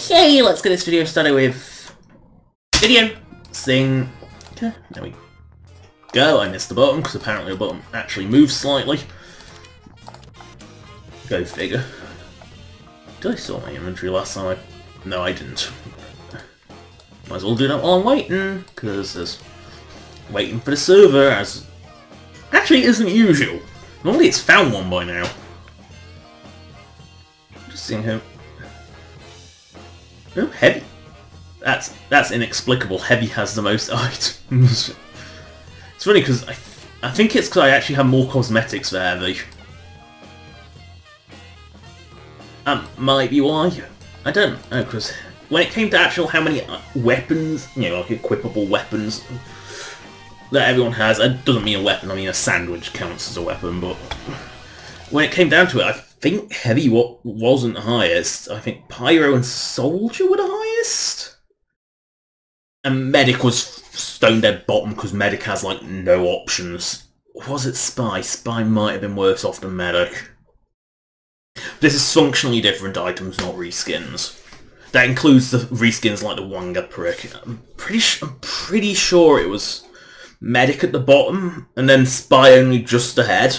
Okay, let's get this video started with video sing. Okay, there we go. I missed the button because apparently the button actually moves slightly. Go figure. Did I sort my inventory last time? No, I didn't. Might as well do that while I'm waiting, because there's waiting for the server as actually isn't usual. Normally it's found one by now. Just seeing how. Oh, Heavy. That's inexplicable. Heavy has the most items. It's funny because I think it's because I actually have more cosmetics for Heavy. That might be why. I don't know, because when it came to actual how many weapons, you know, like equipable weapons that everyone has, it doesn't mean a weapon, I mean a sandwich counts as a weapon, but when it came down to it, I think Heavy wasn't highest. I think Pyro and Soldier were the highest. And Medic was stone dead bottom because Medic has like no options. Was it Spy? Spy might have been worse off than Medic. This is functionally different items, not reskins. That includes the reskins like the Wanga Prick. I'm pretty sure it was Medic at the bottom, and then Spy only just ahead.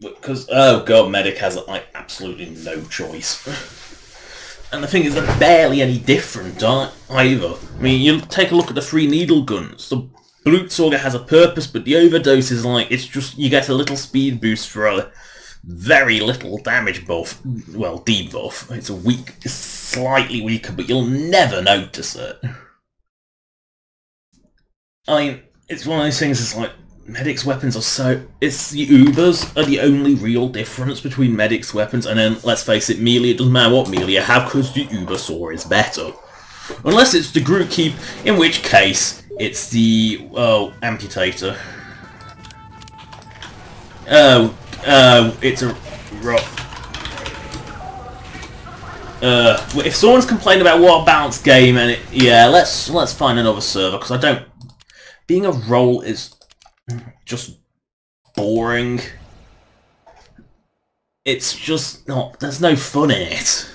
Because, oh god, Medic has like absolutely no choice. And the thing is, they're barely any different either. I mean, you take a look at the 3 needle guns. The Blutsauger has a purpose, but the Overdose is like, it's just, you get a little speed boost for a very little damage buff. Well, debuff. It's slightly weaker, but you'll never notice it. I mean, it's one of those things, it's like, Medic's weapons are so... It's the Ubers are the only real difference between Medic's weapons, and then, let's face it, melee, it doesn't matter what melee you have, because the Uber Saw is better. Unless it's the Groot Keep, in which case, it's the... oh, Amputator. Oh, it's a... if someone's complaining about what a balanced game, and yeah, let's find another server, because I don't... Being a role is just boring. It's just not... There's no fun in it.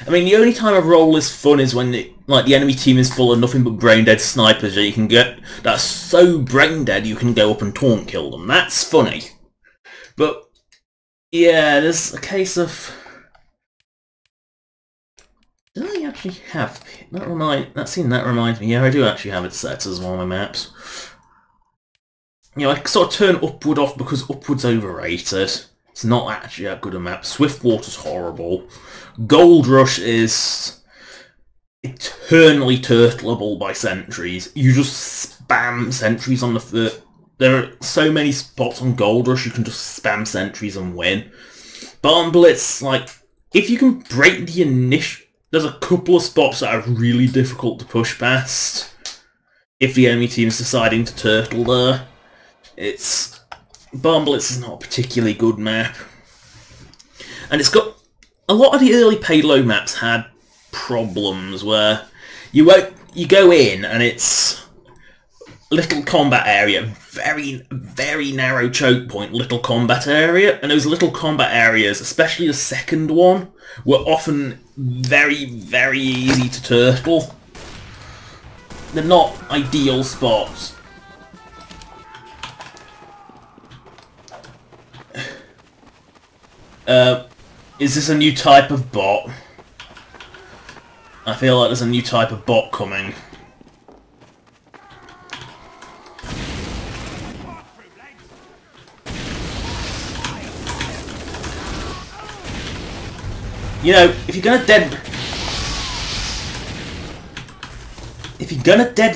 I mean, the only time a role is fun is when like the enemy team is full of nothing but brain-dead snipers that you can get... That's so brain-dead you can go up and taunt kill them. That's funny. But, yeah, there's a case of... Did I actually have... That reminds me, yeah, I do actually have it set as one of my maps. You know, I sort of turn Upward off because Upward's overrated. It's not actually that good a map. Swiftwater's horrible. Gold Rush is eternally turtleable by sentries. You just spam sentries on the foot. There are so many spots on Gold Rush you can just spam sentries and win. But on Blitz, like, if you can break the initial... There's a couple of spots that are really difficult to push past if the enemy team's deciding to turtle there. Bomb Blitz is not a particularly good map. And it's got... A lot of the early payload maps had problems where you go in and it's little combat area, very, very narrow choke point, little combat area, and those little combat areas, especially the second one, were often very, very easy to turtle. They're not ideal spots. Is this a new type of bot? I feel like there's a new type of bot coming. You know, if you're gonna dead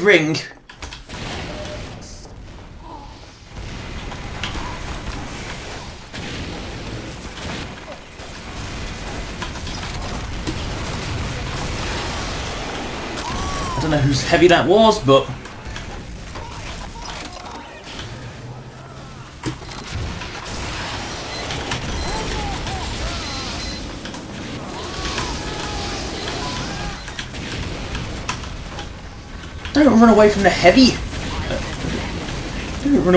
ring, I don't know whose heavy that was, but don't run away from the heavy. Don't run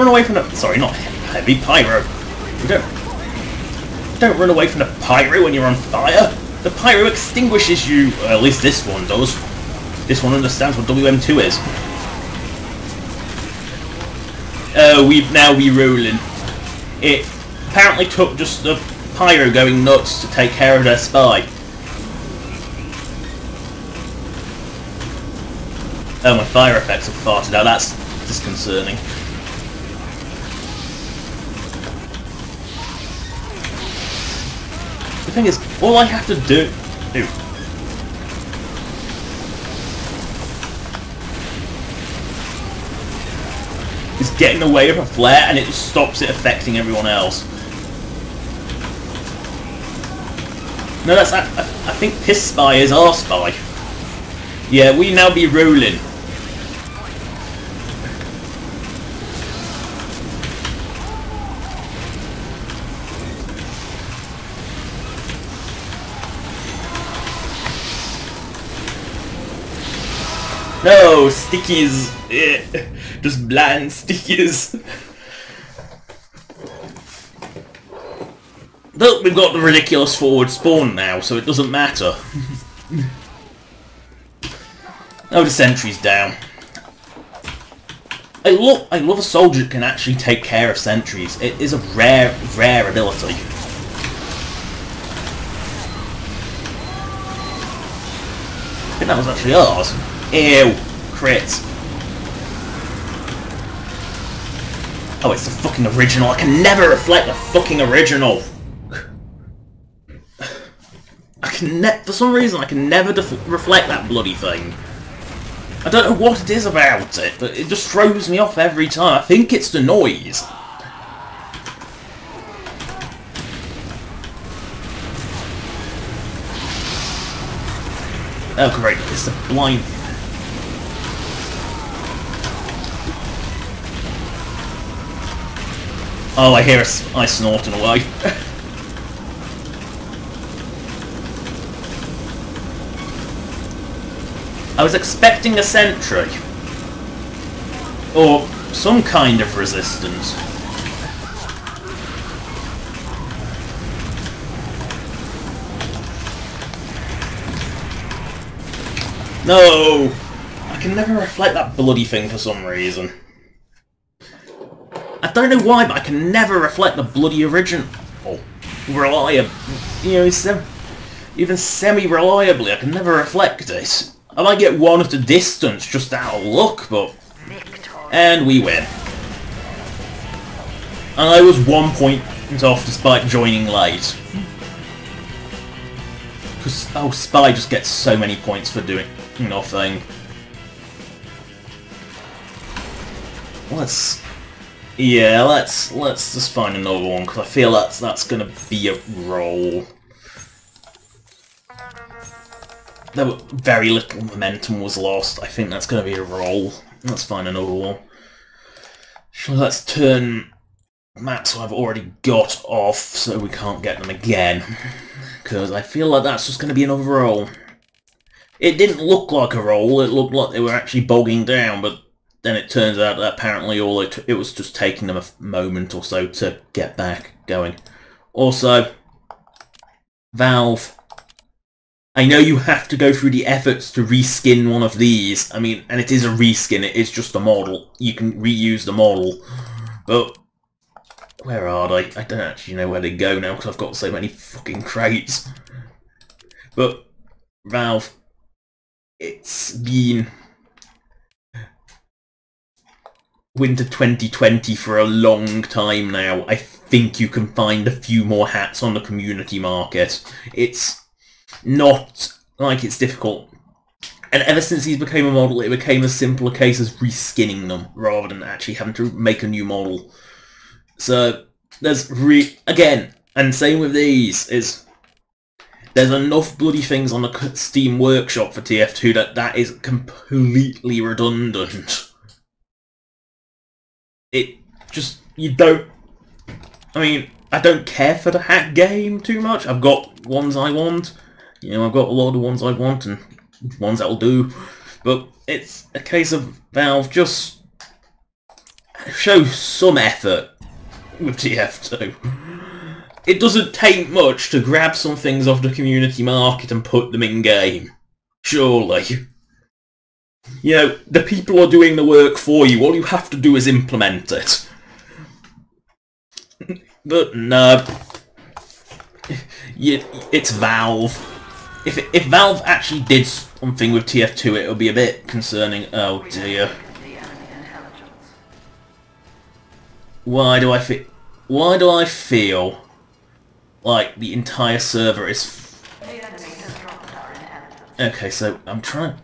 away from the... Sorry, not heavy, pyro. Don't run away from the pyro when you're on fire. The pyro extinguishes you. At least this one does. This one understands what WM2 is. We've now re-rolling. It apparently took just the pyro going nuts to take care of their spy. Oh, my fire effects have farted out. That's disconcerting. The thing is, all I have to do... is get in the way of a flare and it just stops it affecting everyone else. No, that's... I think Piss Spy is our spy. Yeah, we now be rolling. No, stickies. Just bland stickies. But we've got the ridiculous forward spawn now, so it doesn't matter. Oh, the sentry's down. I love a soldier that can actually take care of sentries. It is a rare ability. I think that was actually ours. Ew. Crit. Oh, it's the fucking original. I can never reflect the fucking original. For some reason, I can never reflect that bloody thing. I don't know what it is about it, but it just throws me off every time. I think it's the noise. Oh great, it's the blind... Oh, I hear I snorting away. I was expecting a sentry. Or some kind of resistance. No! I can never reflect that bloody thing for some reason. I don't know why, but I can never reflect the bloody original. Reliable. You know, even semi-reliably, I can never reflect it. I might get one at a distance just out of luck, but... And we win. And I was 1 point off despite joining late. Because, oh, Spy just gets so many points for doing nothing. Let's just find another one, because I feel that's gonna be a roll. There were very little momentum was lost. I think that's gonna be a roll. Let's find another one. So let's turn maps I've already got off so we can't get them again. Because I feel like that's just gonna be another roll. It didn't look like a roll, it looked like they were actually bogging down, but then it turns out that apparently it was just taking them a moment or so to get back going. Also, Valve, I know you have to go through the efforts to reskin one of these. I mean, and it is a reskin, it is just a model. You can reuse the model. But, where are they? I don't actually know where they go now because I've got so many fucking crates. But, Valve, it's been winter 2020 for a long time now. I think you can find a few more hats on the community market. It's not like it's difficult. And ever since these became a model, it became a simpler case as reskinning them, rather than actually having to make a new model. So, there's again, and same with these, there's enough bloody things on the Steam Workshop for TF2 that is completely redundant. It just, you don't... I mean, I don't care for the hack game too much. I've got ones I want. You know, I've got a lot of ones I want and ones that'll do. But it's a case of Valve just show some effort with TF2. it doesn't take much to grab some things off the community market and put them in game. Surely. You know, the people are doing the work for you. All you have to do is implement it. But no. It's Valve. If Valve actually did something with TF2, it would be a bit concerning. Oh dear. Why do I feel like the entire server is... Okay, so I'm trying to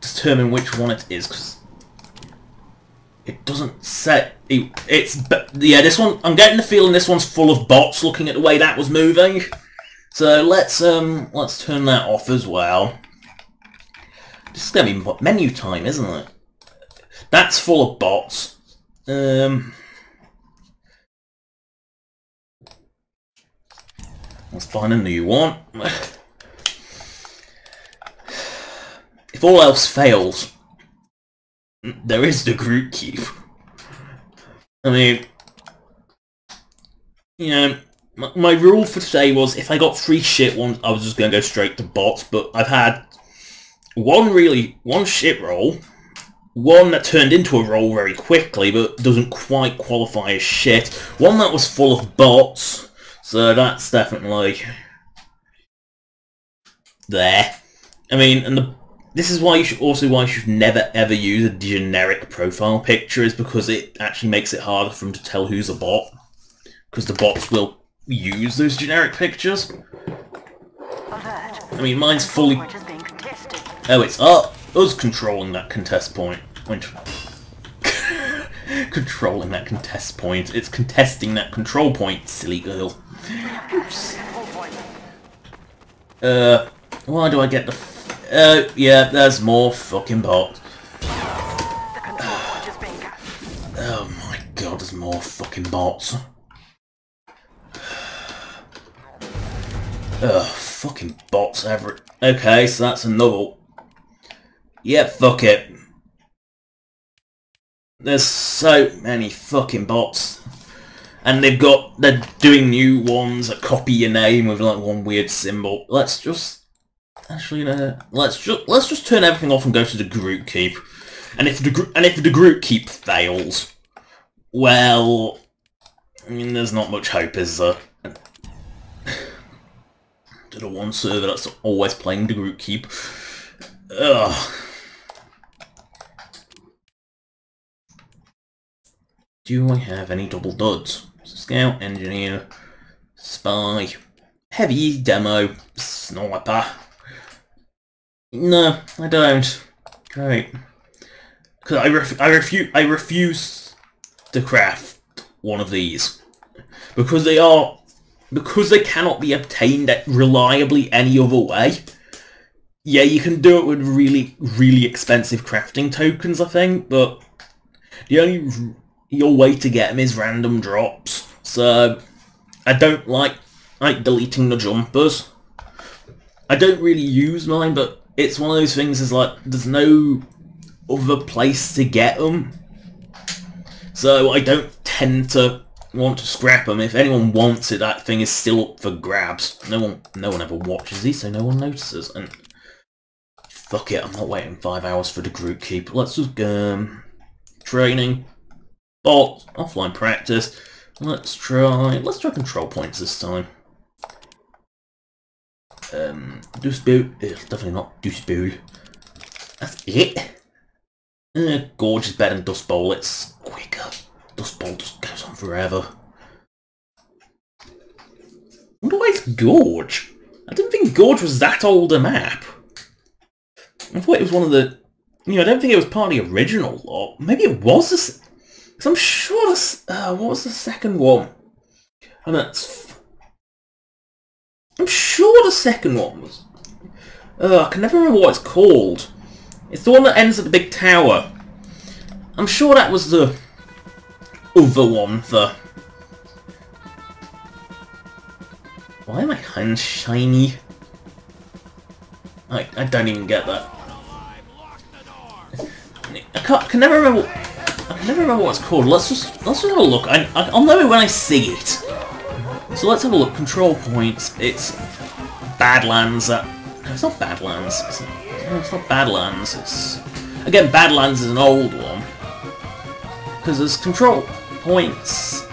determine which one it is, because it doesn't say... Yeah, this one... I'm getting the feeling this one's full of bots, looking at the way that was moving. So let's turn that off as well. This is going to be menu time, isn't it? That's full of bots. Let's find a new one. If all else fails, there is the group keep. I mean, you know, my rule for today was if I got 3 shit ones, I was just going to go straight to bots, but I've had one shit roll, one that turned into a roll very quickly but doesn't quite qualify as shit, one that was full of bots, so that's definitely there. I mean, and this is why you should never ever use a generic profile picture, is because it actually makes it harder for them to tell who's a bot, because the bots will use those generic pictures. I mean, mine's fully... Oh, it's us controlling that contest point. Controlling that contest point. It's contesting that control point, silly girl. Oops. Why do I get the... yeah, there's more fucking bots. Oh my god, there's more fucking bots. Ugh, fucking bots ever. Okay, so that's another... Yeah, fuck it. There's so many fucking bots. And they're doing new ones that copy your name with like one weird symbol. Let's just... Actually, no. Let's just turn everything off and go to the group keep. And if the group keep fails, well, I mean, there's not much hope, is there? To the one server that's always playing the group keep. Ugh. Do I have any double duds? Scout, engineer, spy, heavy, demo, sniper. No, I don't. Great. Because I refuse to craft one of these. Because they cannot be obtained reliably any other way. Yeah, you can do it with really, really expensive crafting tokens, I think, but the only real way to get them is random drops. So I don't like deleting the jumpers. I don't really use mine, but it's one of those things is like there's no other place to get them. So I don't tend to want to scrap them. If anyone wants it, that thing is still up for grabs. No one ever watches these, so no one notices. And fuck it, I'm not waiting 5 hours for the group keep. Let's just training, bots, offline practice. Let's try control points this time. Dust Bowl. Definitely not Dust Bowl. That's it. Gorge is better than Dust Bowl. It's quicker. Dust Bowl just goes on forever. I wonder why it's Gorge. I didn't think Gorge was that old a map. I thought it was one of the... You know, I don't think it was part of the original lot. Maybe it was this... Because I'm sure this... what was the second one? And that's... I'm sure the second one was... I can never remember what it's called. It's the one that ends at the big tower. I'm sure that was the other one for... Why are my hands shiny? I don't even get that. I can never remember. I can never remember what it's called. Let's just have a look. I'll know it when I see it. So let's have a look. Control points. It's Badlands. No, it's not Badlands. No, it's not Badlands. It's again Badlands is an old one because there's control points.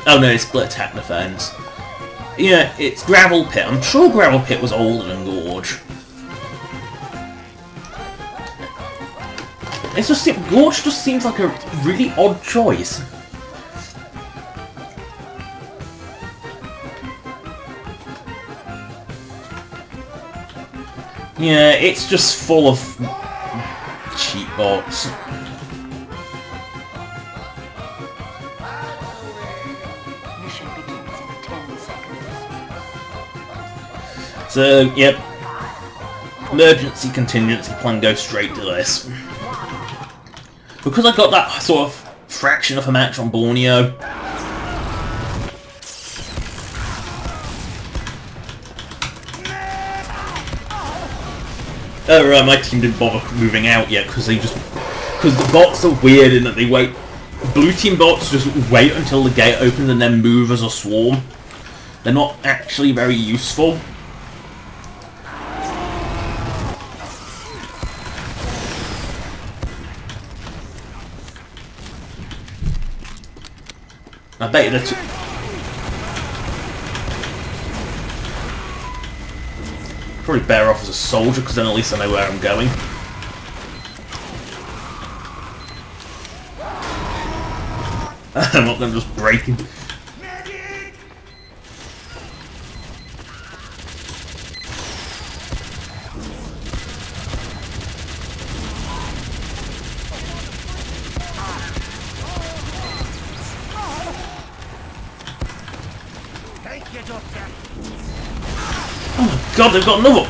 Oh no, it's split attack defense. Yeah, it's Gravel Pit. I'm sure Gravel Pit was older than Gorge. It's just Gorge just seems like a really odd choice. Yeah, it's just full of cheat bots. Mission begins in 10 seconds. So, yep. Emergency contingency plan goes straight to this. Because I got that sort of fraction of a match on Borneo. Oh right, my team didn't bother moving out yet because the bots are weird in that they wait. Blue team bots just wait until the gate opens and then move as a swarm. They're not actually very useful. I bet you they're probably better off as a soldier, because then at least I know where I'm going. I'm not going to just break him. Oh my god, they've got another!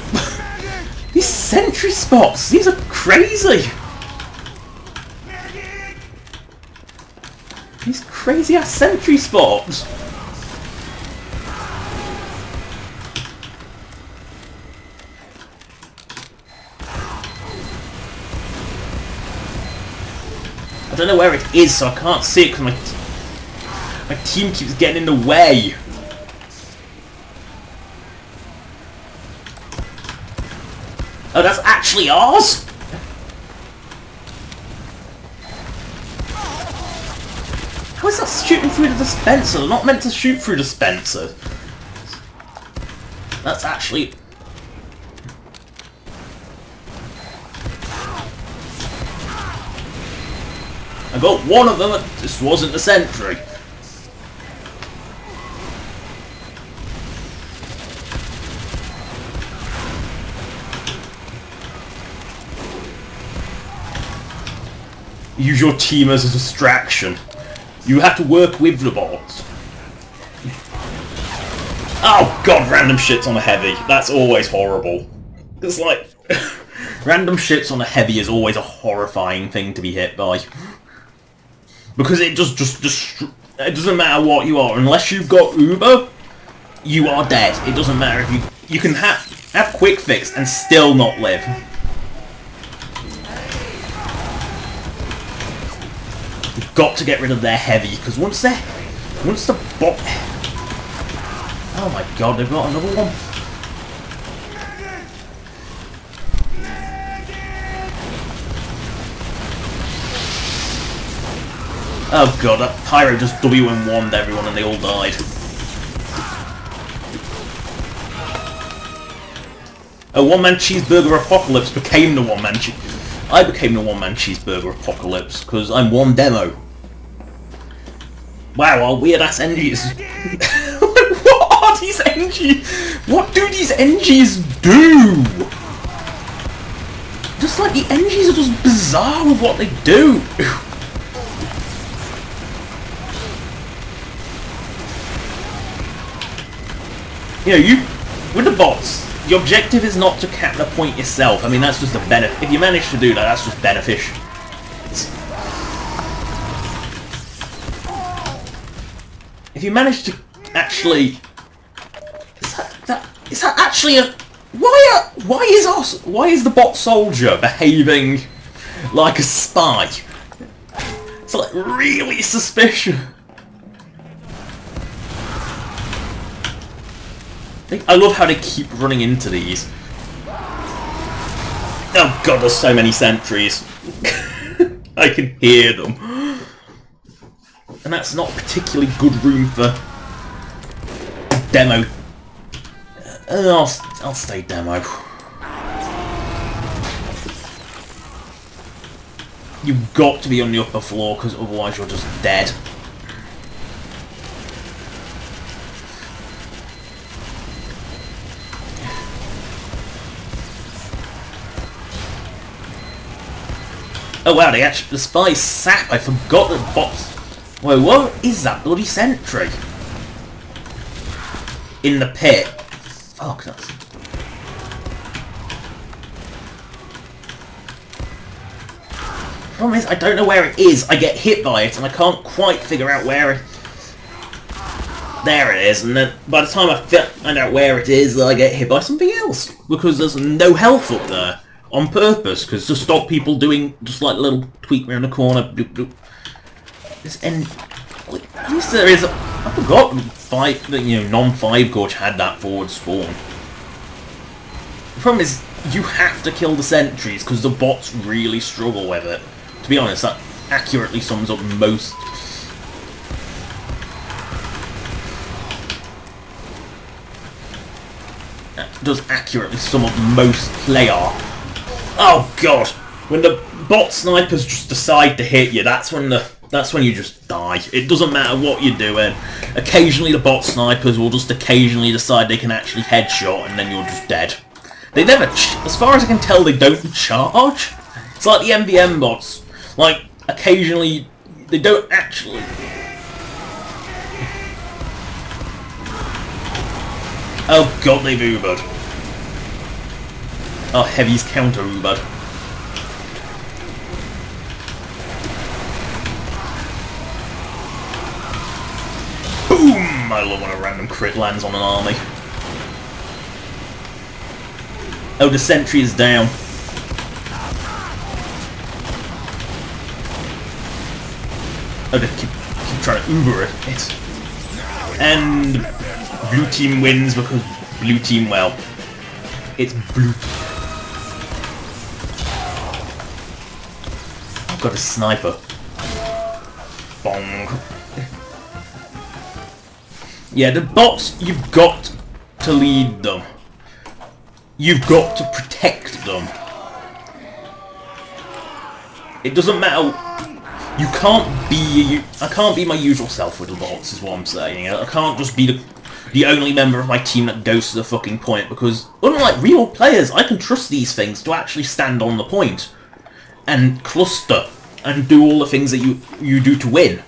These sentry spots! These are crazy! These crazy ass sentry spots! I don't know where it is, so I can't see it because my team keeps getting in the way. Oh, that's actually ours? How is that shooting through the dispenser? They're not meant to shoot through dispenser. That's actually... I got one of them, it just wasn't the sentry. Use your team as a distraction. You have to work with the bots. Oh god, random shits on a heavy. That's always horrible. It's like... random shits on a heavy is always a horrifying thing to be hit by. Because it just it doesn't matter what you are. Unless you've got Uber, you are dead. It doesn't matter if you can have quick fix and still not live. Got to get rid of their heavy, because once the bot... Oh my god, they've got another one. Oh god, that pyro just W1'd everyone and they all died. A one-man cheeseburger apocalypse became the one-man I became the one-man cheeseburger apocalypse, because I'm one demo. Wow, our weird-ass NGs. What are these NGs? What do these NGs do? Just like the NGs are just bizarre with what they do. You know, with the bots, the objective is not to cap the point yourself. I mean, that's just a benefit. If you manage to do that, that's just beneficial. If you manage to actually... Is that actually a... Why is the bot soldier behaving like a spy? It's like really suspicious. I love how they keep running into these. Oh god, there's so many sentries. I can hear them. And that's not a particularly good room for demo. I'll stay demo. You've got to be on the upper floor, because otherwise you're just dead. Oh wow, they actually, the spies sap. I forgot that bots. Whoa, what is that bloody sentry? In the pit. Fuck, that's... Problem is, I don't know where it is. I get hit by it, and I can't quite figure out where it... There it is, and then by the time I find out where it is, I get hit by something else. Because there's no health up there. On purpose, because to stop people doing just like a little tweak around the corner. Doop, doop. This end... At least there is... I forgot that non-5 Gorge had that forward spawn. The problem is, you have to kill the sentries, because the bots really struggle with it. To be honest, that accurately sums up most... That does accurately sum up most player. Oh god! When the bot snipers just decide to hit you, that's when you just die. It doesn't matter what you're doing. Occasionally the bot snipers will just occasionally decide they can actually headshot, and then you're just dead. They never, as far as I can tell, they don't charge. It's like the MVM bots. Like, occasionally, they don't actually... Oh god, they've Ubered. Oh, Heavy's counter Ubered. Boom! I love when a random crit lands on an army. Oh, the sentry is down. Oh, they keep trying to Uber it. And blue team wins because blue team, well, it's blue. I've got a sniper. Bong. Yeah, the bots, you've got to lead them. You've got to protect them. It doesn't matter. You can't be... I can't be my usual self with the bots, is what I'm saying. I can't just be the only member of my team that goes to the fucking point, because unlike real players, I can trust these things to actually stand on the point and cluster and do all the things that you do to win.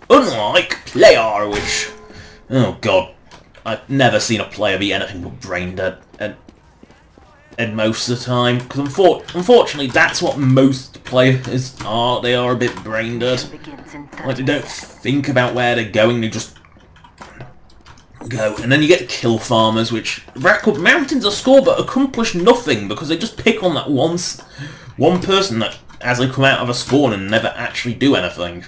Unlike player, which... Oh god. I've never seen a player be anything but brain dead and most of the time. Because unfortunately, that's what most players are. They are a bit brain dead. Like, they don't think about where they're going, they just go. And then you get kill farmers, which rack up mountains of score but accomplish nothing because they just pick on that one person that as they come out of a spawn and never actually do anything.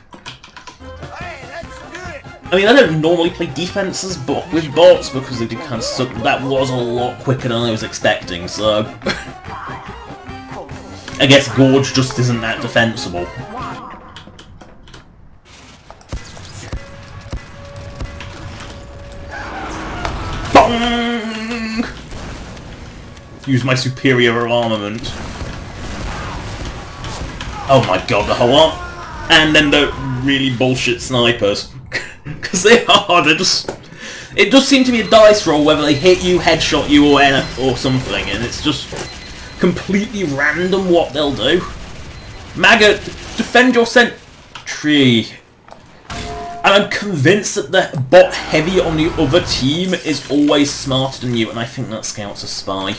I mean, I don't normally play defenses with bots because they do kind of suck. That was a lot quicker than I was expecting, so... I guess Gorge just isn't that defensible. Bong! Use my superior armament. Oh my god, the whole arm. And then the really bullshit snipers. Because they are, they're just... It does seem to be a dice roll whether they hit you, headshot you, or something, and it's just completely random what they'll do. Maggot, defend your sentry. And I'm convinced that the bot heavy on the other team is always smarter than you, and I think that Scout's a spy.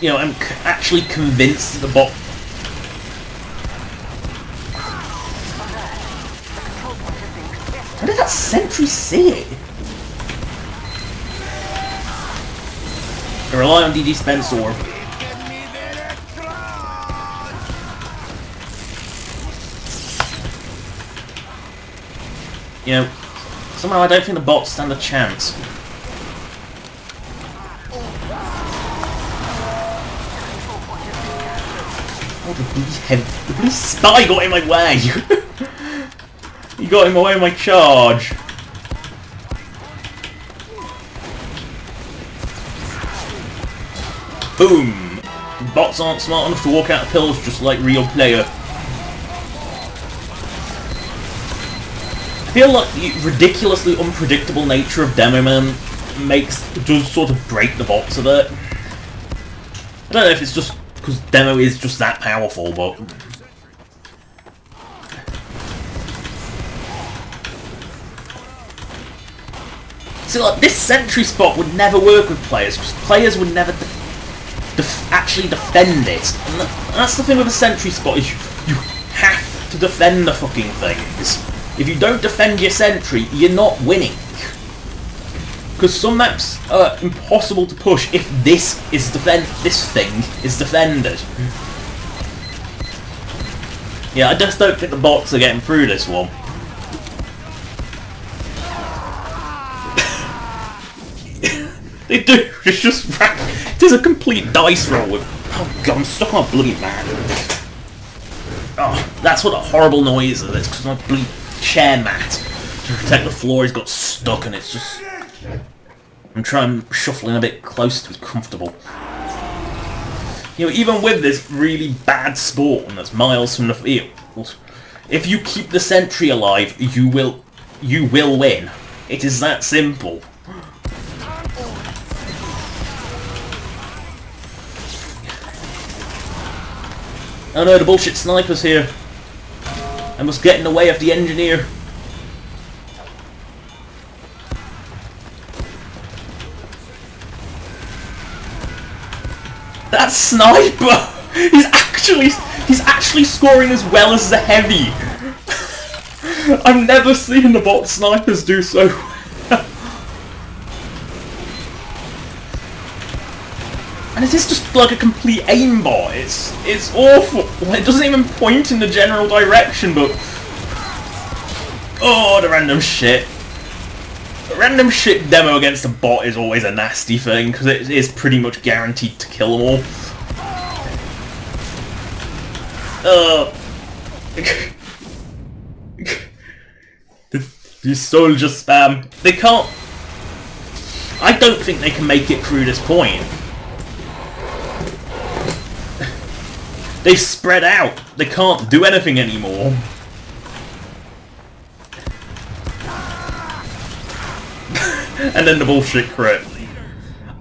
You know, I'm actually convinced that the bot... How did that sentry see it? I rely on DD Spence Orb. you know, somehow I don't think the bots stand a chance. Oh, the blue spy got in my way! He got in my way of my charge. Boom! Bots aren't smart enough to walk out of pills just like real player. I feel like the ridiculously unpredictable nature of Demo Man does sort of break the bots a bit. I don't know if it's just because Demo is just that powerful, but... See, like, this sentry spot would never work with players, because players would never actually defend it. And that's the thing with a sentry spot, is you have to defend the fucking things. If you don't defend your sentry, you're not winning. Because some maps are impossible to push if this thing is defended. Yeah, I just don't think the bots are getting through this one. They do. It's just it is a complete dice roll with. Oh god, I'm stuck on a bloody man. Oh, that's what a horrible noise is. It's because my bloody chair mat to protect the floor has got stuck, and it's just. I'm trying shuffling a bit close to comfortable. You know, even with this really bad spawn that's miles from the field, if you keep the sentry alive, you will win. It is that simple. Oh no, the bullshit sniper's here. I must get in the way of the engineer. That sniper! He's actually scoring as well as the heavy. I've never seen the bot snipers do so well. And it is just like a complete aimbot. It's awful. It doesn't even point in the general direction, but oh, the random shit. The random shit demo against a bot is always a nasty thing because it is pretty much guaranteed to kill them all. These soldier spam. They can't. I don't think they can make it through this point. They've spread out. They can't do anything anymore. And then the bullshit crit.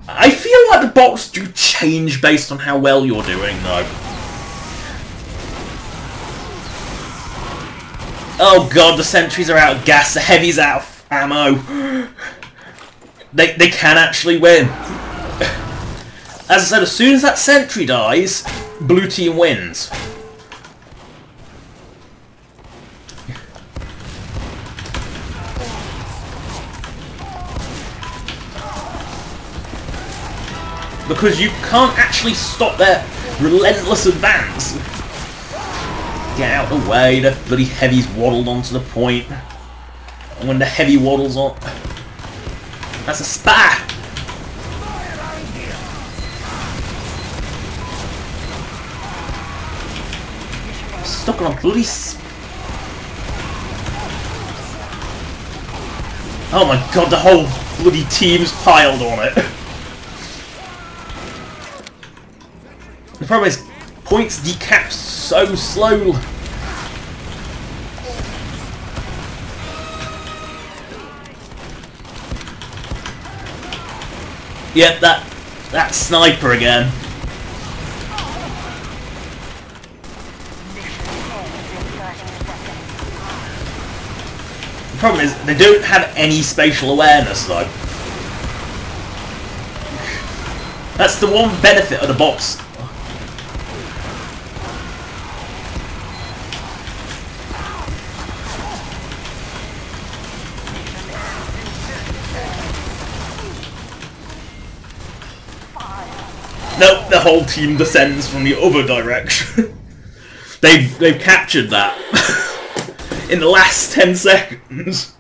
I feel like the bots do change based on how well you're doing, though. Oh god, the sentries are out of gas, the heavy's out of ammo. They can actually win. As I said, as soon as that sentry dies, blue team wins. Because you can't actually stop their relentless advance. Get out of the way, the bloody heavy's waddled onto the point. And when the heavy waddles on... That's a spa! I'm stuck on a bloody... Oh my god, the whole bloody team's piled on it. The problem is, points decap so slow. Yep, that sniper again. The problem is, they don't have any spatial awareness though. That's the one benefit of the bots. Nope, the whole team descends from the other direction. they've captured that in the last 10 seconds.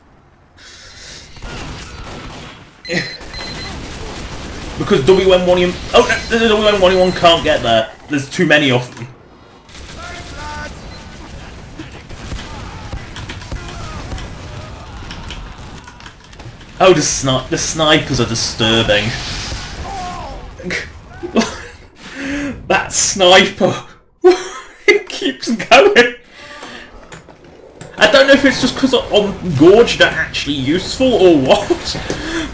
Because WM1... Oh, no, the WM1 can't get there. There's too many of them. Oh, the snipers are disturbing. That sniper! It keeps going! I don't know if it's just because on Gorge they're actually useful or what,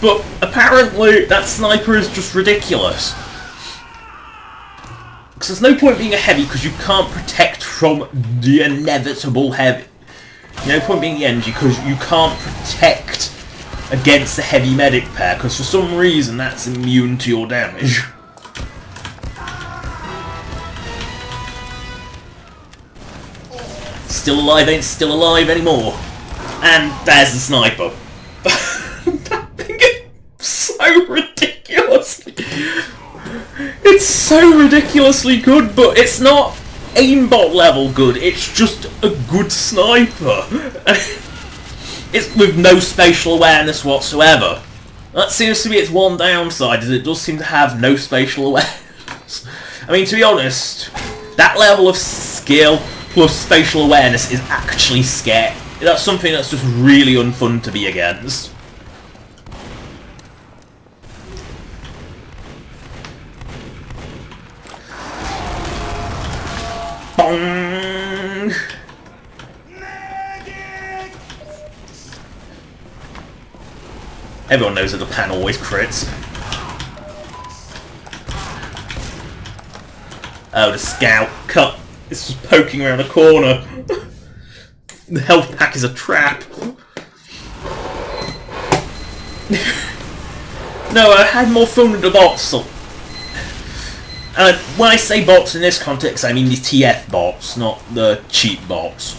but apparently that sniper is just ridiculous. Because there's no point being a heavy because you can't protect from the inevitable heavy. No point being the NG because you can't protect against the heavy medic pair because for some reason that's immune to your damage. Still alive ain't still alive anymore. And there's the sniper. That thing is so ridiculous. It's so ridiculously good, but it's not aimbot level good. It's just a good sniper. It's with no spatial awareness whatsoever. That seems to be its one downside, is it does seem to have no spatial awareness. I mean, to be honest, that level of skill plus spatial awareness is actually scary. That's something that's just really unfun to be against. Bong! Everyone knows that the pan always crits. Oh, the scout. Cut. It's just poking around a corner. The health pack is a trap. No, I had more fun with the bots. When I say bots in this context, I mean the TFBots, not the cheap bots.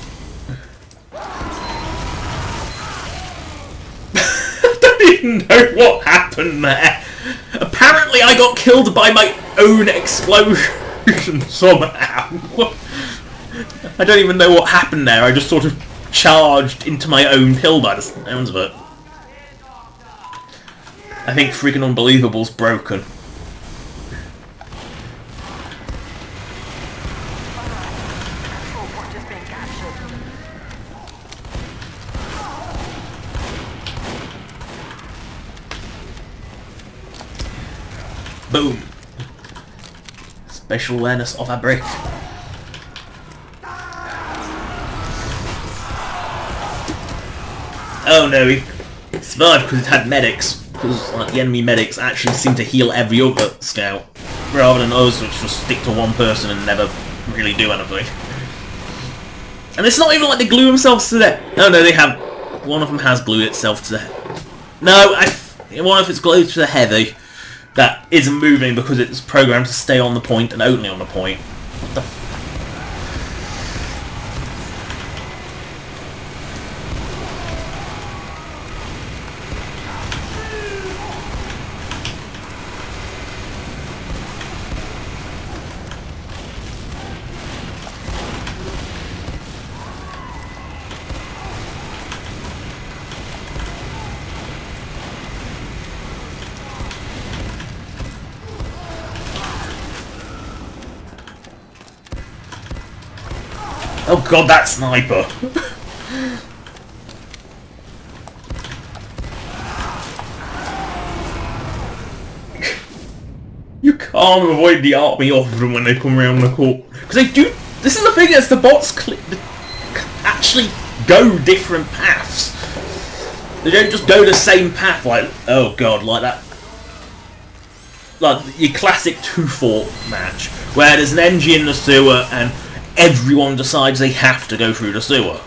I don't even know what happened there. Apparently I got killed by my own explosion somehow. I don't even know what happened there. I just sort of charged into my own kill by the sounds of it. I think freaking Unbelievable's broken. Boom. Special awareness of a brick. Oh no, he survived because it had medics. Because like, the enemy medics actually seem to heal every other scout, rather than us which just stick to one person and never really do anything. And it's not even like they glue themselves to death. Oh no, they have. One of them has glued itself to the. No, one of it's glued to the heavy that isn't moving because it's programmed to stay on the point and only on the point. What the f. Oh god, that sniper! You can't avoid the army of them when they come around the corner. Because they do... This is the thing, is the bots actually go different paths. They don't just go the same path like... Oh god, like that. Like your classic 2-fort match, where there's an NG in the sewer and everyone decides they have to go through the sewer.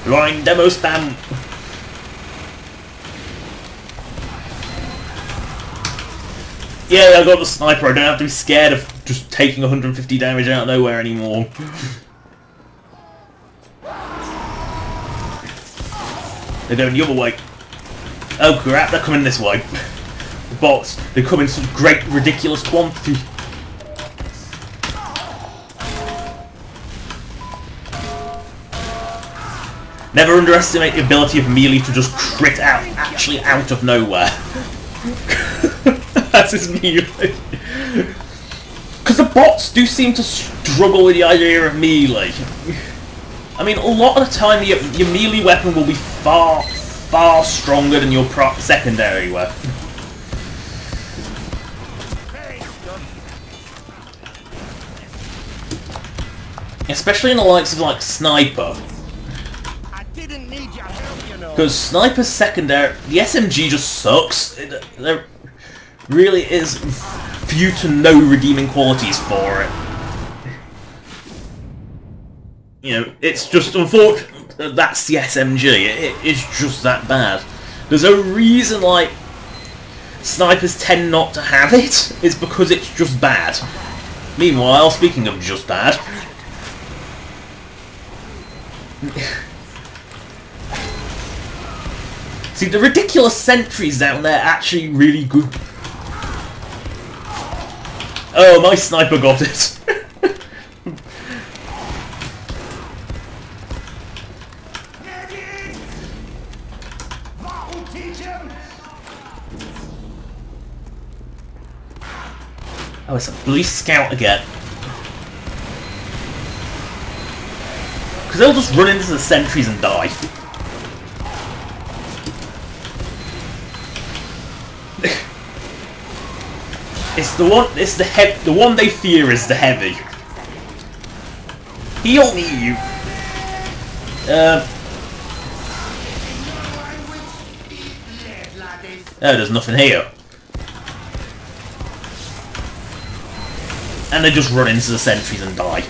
Blind demo spam! Yeah, I got the sniper. I don't have to be scared of just taking 150 damage out of nowhere anymore. They're going the other way. Oh crap, they're coming this way. The bots, they come in such great, ridiculous quantity. Never underestimate the ability of melee to just crit out, actually out of nowhere. That's his melee. Because the bots do seem to struggle with the idea of melee. I mean, a lot of the time your melee weapon will be far stronger than your secondary weapon. Especially in the likes of like Sniper. Because Sniper's secondary, the SMG just sucks. There really is few to no redeeming qualities for it. You know, it's just unfortunate that that's the SMG. It is just that bad. There's a reason, like, snipers tend not to have it. It's because it's just bad. Meanwhile, speaking of just bad... See, the ridiculous sentries down there are actually really good. Oh, my sniper got it. Oh, it's a police scout again. Because they'll just run into the sentries and die. It's the one. It's the one they fear is the heavy. Heal me, you. Oh, there's nothing here. And they just run into the sentries and die.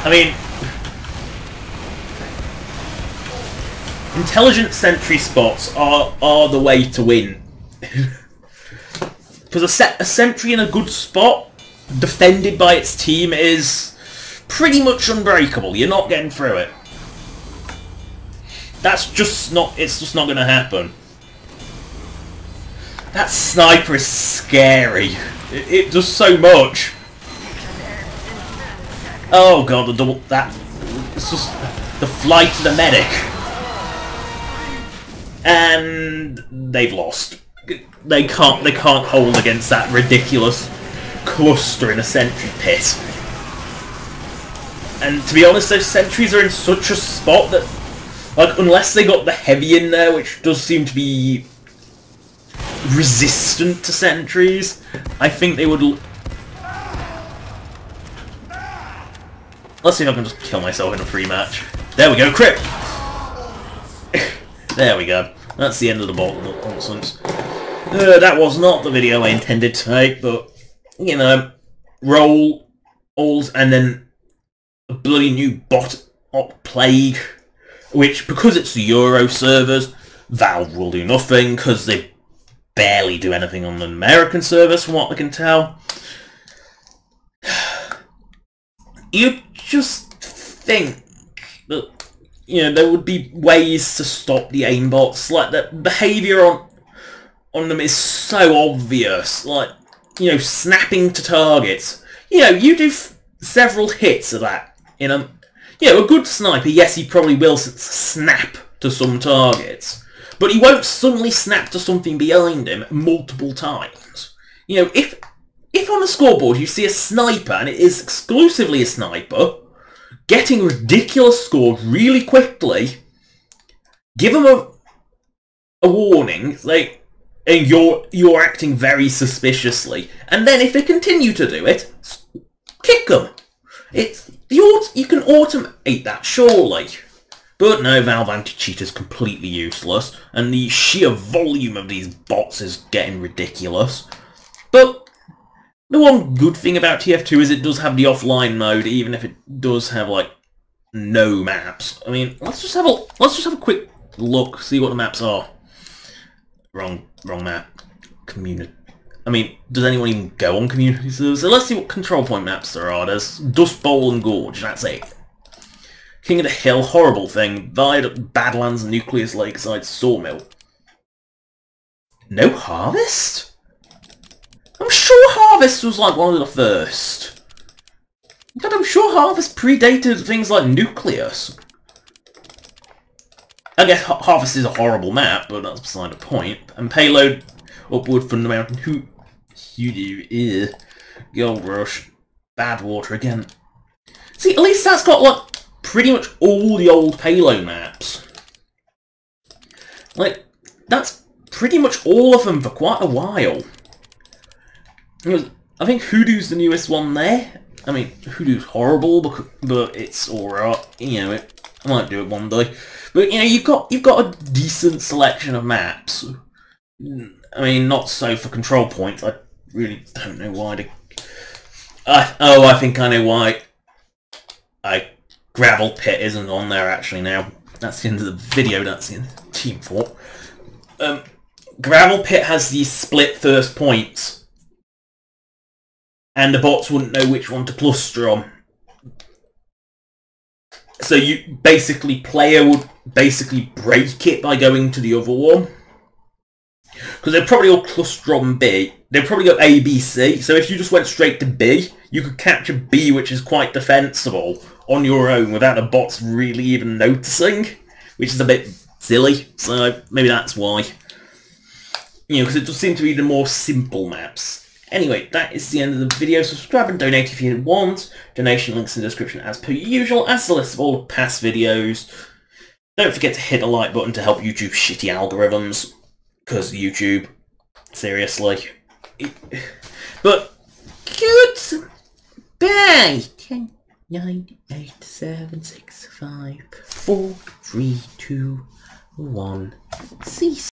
I mean, intelligent sentry spots are the way to win. Because a sentry in a good spot, defended by its team, is pretty much unbreakable. You're not getting through it. That's just not. It's just not going to happen. That sniper is scary. It does so much. Oh god, the double that. It's just the flight of the medic. And they've lost. They can't hold against that ridiculous cluster in a sentry pit. And to be honest, those sentries are in such a spot that, like, unless they got the heavy in there, which does seem to be resistant to sentries, I think they would... Let's see if I can just kill myself in a free match. There we go, crit! There we go. That's the end of the bot nonsense. That was not the video I intended to make, but, you know, rolls and then a bloody new bot op plague, which, because it's the Euro servers, Valve will do nothing, because they barely do anything on the American servers, from what I can tell. You just think that, you know, there would be ways to stop the aimbots. Like, the behaviour on them is so obvious. Like, you know, snapping to targets. You know, you do several hits of that in a... You know, a good sniper, yes, he probably will snap to some targets. But he won't suddenly snap to something behind him multiple times. You know, if on the scoreboard you see a sniper, and it is exclusively a sniper, getting ridiculous scores really quickly, give them a warning, like, and you're acting very suspiciously, and then if they continue to do it, kick them. You can automate that, surely. But no, Valve anti-cheat is completely useless, and the sheer volume of these bots is getting ridiculous. But the one good thing about TF2 is it does have the offline mode, even if it does have, like, no maps. I mean, let's just have a quick look, see what the maps are. Wrong map. Community. I mean, does anyone even go on community servers? So let's see what control point maps there are. There's Dust Bowl and Gorge, that's it. King of the Hill, Horrible Thing, Viaduct, Badlands, Nucleus Lakeside, Sawmill. No Harvest? I'm sure Harvest was like one of the first. But I'm sure Harvest predated things like Nucleus. I guess Harvest is a horrible map, but that's beside the point. And Payload, Upward from the Mountain, Hoodoo, Gold Rush, Badwater again. See, at least that's got, like, pretty much all the old Payload maps. Like, that's pretty much all of them for quite a while. I think Hoodoo's the newest one there. I mean, Hoodoo's horrible, but it's alright. You know, I might do it one day. But, you know, you've got a decent selection of maps. I mean, not so for control points. I really don't know why I think I know why Gravel Pit isn't on there actually now. That's the end of the video, that's the end of the team fort. Gravel Pit has these split first points. And the bots wouldn't know which one to cluster on. So you basically, player would basically break it by going to the other one. Because they'd probably all cluster on B. They'd probably go A, B, C. So if you just went straight to B, you could capture B, which is quite defensible, on your own without the bots really even noticing. Which is a bit silly. So maybe that's why. You know, because it does seem to be the more simple maps. Anyway, that is the end of the video. Subscribe and donate if you want. Donation links in the description as per usual, as the list of all the past videos. Don't forget to hit the like button to help YouTube shitty algorithms. Because YouTube, seriously. But, goodbye! 10, 9, 8, 7, 6, 5, 4, 3, 2, 1. Cease.